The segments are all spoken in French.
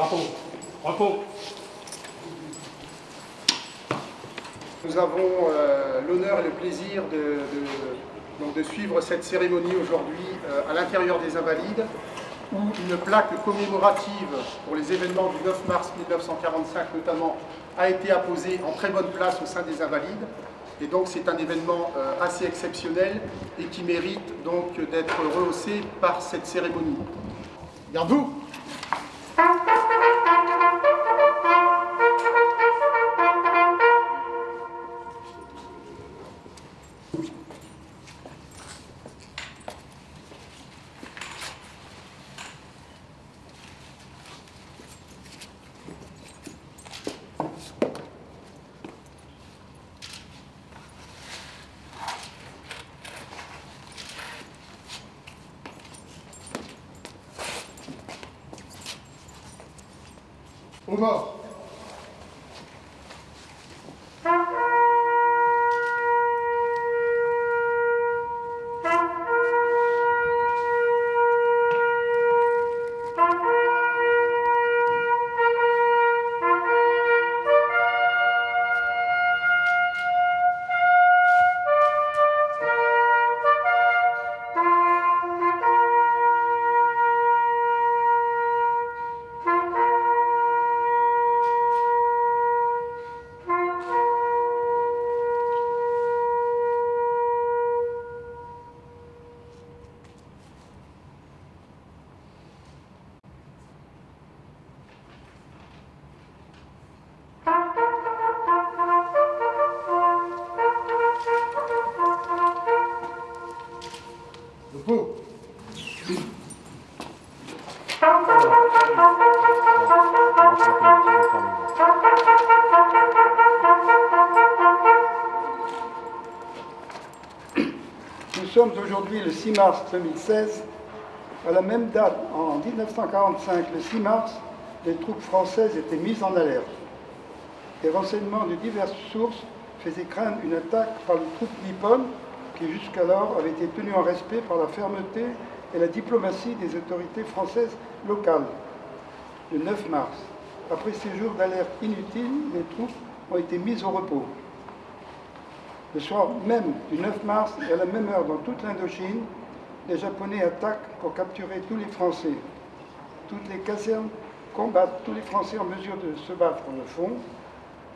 drapeau. Repos. Nous avons l'honneur et le plaisir de suivre cette cérémonie aujourd'hui à l'intérieur des Invalides, où une plaque commémorative pour les événements du 9 mars 1945 notamment a été apposée en très bonne place au sein des Invalides. Et donc c'est un événement assez exceptionnel et qui mérite donc d'être rehaussé par cette cérémonie. Garde-vous! Au mort. Repos. Nous sommes aujourd'hui le 6 mars 2016. À la même date, en 1945, le 6 mars, les troupes françaises étaient mises en alerte. Les renseignements de diverses sources faisaient craindre une attaque par les troupes nippones qui jusqu'alors avaient été tenues en respect par la fermeté et la diplomatie des autorités françaises locales. Le 9 mars, après ces jours d'alerte inutiles, les troupes ont été mises au repos. Le soir même du 9 mars et à la même heure dans toute l'Indochine, les Japonais attaquent pour capturer tous les Français. Toutes les casernes combattent tous les Français en mesure de se battre dans le fond.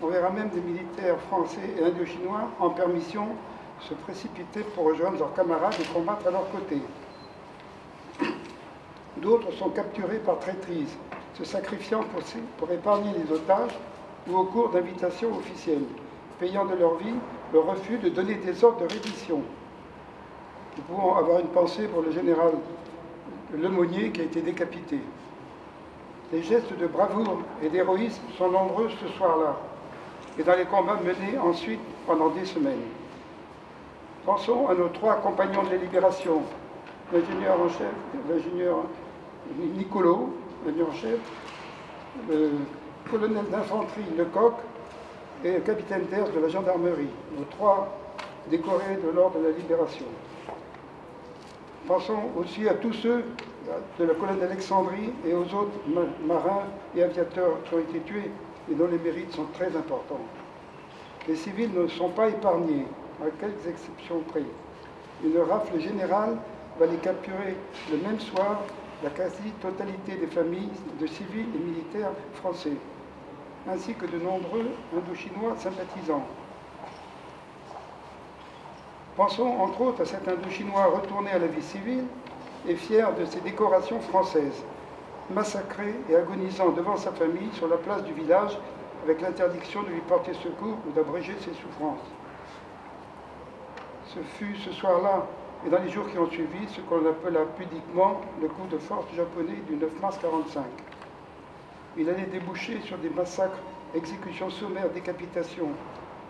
On verra même des militaires français et indochinois en permission se précipiter pour rejoindre leurs camarades et combattre à leur côté. D'autres sont capturés par traîtrise, se sacrifiant pour épargner les otages ou au cours d'invitations officielles, payant de leur vie le refus de donner des ordres de reddition. Nous pouvons avoir une pensée pour le général Lemonnier qui a été décapité. Les gestes de bravoure et d'héroïsme sont nombreux ce soir-là et dans les combats menés ensuite pendant des semaines. Pensons à nos 3 compagnons de la libération, l'ingénieur en chef, l'ingénieur Nicolo, l'ingénieur en chef, le colonel d'infanterie Lecoq et le capitaine d'Ers de la gendarmerie, nos 3 décorés de l'ordre de la libération. Pensons aussi à tous ceux de la colonne d'Alexandrie et aux autres marins et aviateurs qui ont été tués et dont les mérites sont très importants. Les civils ne sont pas épargnés, à quelques exceptions près. Une rafle générale va les capturer le même soir, la quasi-totalité des familles de civils et militaires français, ainsi que de nombreux Indochinois sympathisants. Pensons entre autres à cet Indochinois retourné à la vie civile et fier de ses décorations françaises, massacré et agonisant devant sa famille sur la place du village avec l'interdiction de lui porter secours ou d'abréger ses souffrances. Ce fut ce soir-là et dans les jours qui ont suivi ce qu'on appela pudiquement le coup de force japonais du 9 mars 1945. Il allait déboucher sur des massacres, exécutions sommaires, décapitations,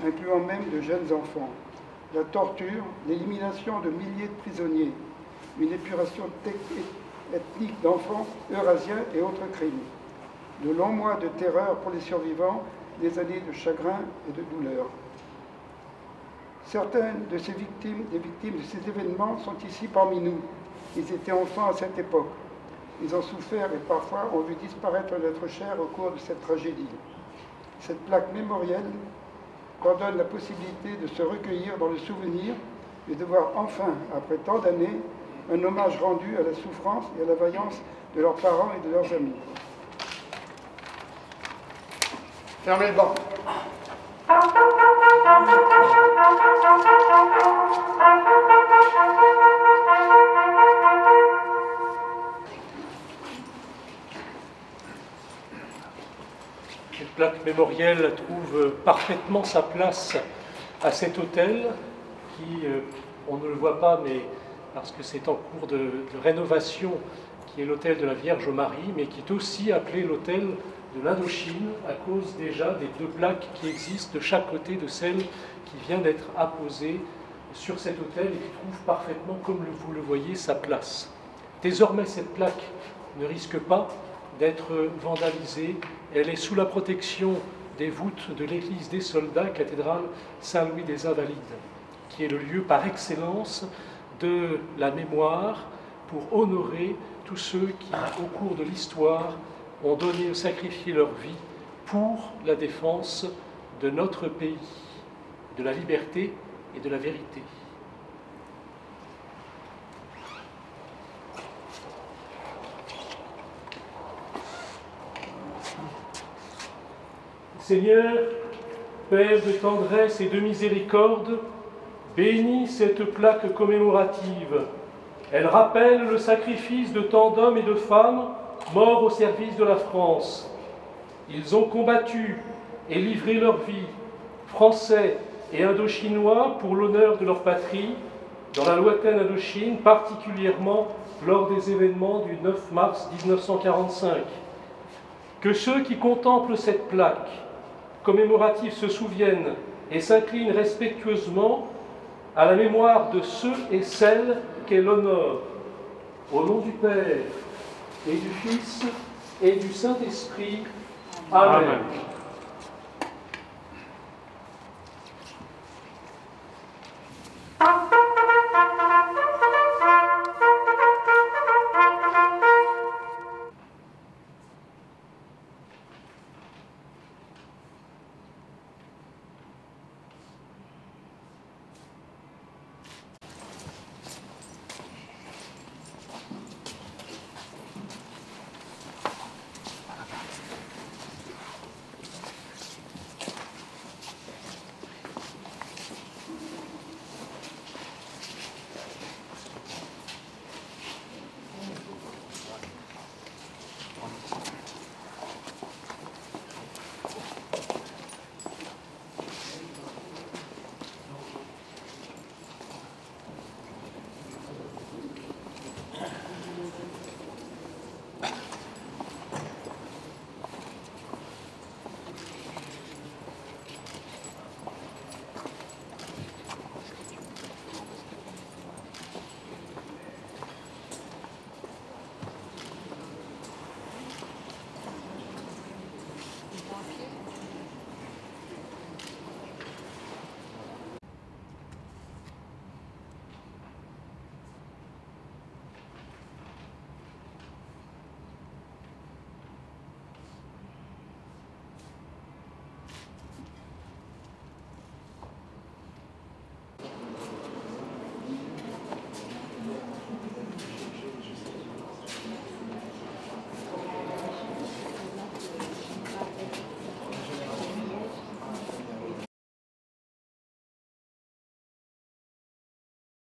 incluant même de jeunes enfants, la torture, l'élimination de milliers de prisonniers, une épuration ethnique d'enfants eurasiens et autres crimes, de longs mois de terreur pour les survivants, des années de chagrin et de douleur. Certaines de ces victimes, des victimes de ces événements sont ici parmi nous. Ils étaient enfants à cette époque. Ils ont souffert et parfois ont vu disparaître notre chair au cours de cette tragédie. Cette plaque mémorielle leur donne la possibilité de se recueillir dans le souvenir et de voir enfin, après tant d'années, un hommage rendu à la souffrance et à la vaillance de leurs parents et de leurs amis. Fermez le banc. Cette plaque mémorielle trouve parfaitement sa place à cet hôtel qui, on ne le voit pas, mais parce que c'est en cours de rénovation, qui est l'hôtel de la Vierge Marie, mais qui est aussi appelé l'hôtel de l'Indochine à cause déjà des deux plaques qui existent de chaque côté de celle qui vient d'être apposée sur cet hôtel et qui trouve parfaitement, comme vous le voyez, sa place. Désormais, cette plaque ne risque pas d'être vandalisée. Elle est sous la protection des voûtes de l'église des soldats, cathédrale Saint-Louis des Invalides, qui est le lieu par excellence de la mémoire pour honorer tous ceux qui, au cours de l'histoire, ont donné ou sacrifié leur vie pour la défense de notre pays, de la liberté et de la vérité. Seigneur, Père de tendresse et de miséricorde, bénis cette plaque commémorative. Elle rappelle le sacrifice de tant d'hommes et de femmes morts au service de la France. Ils ont combattu et livré leur vie, Français et Indochinois, pour l'honneur de leur patrie, dans la lointaine Indochine, particulièrement lors des événements du 9 mars 1945. Que ceux qui contemplent cette plaque commémorative se souviennent et s'inclinent respectueusement à la mémoire de ceux et celles qu'elle honore. Au nom du Père, et du Fils, et du Saint-Esprit. Amen. Amen.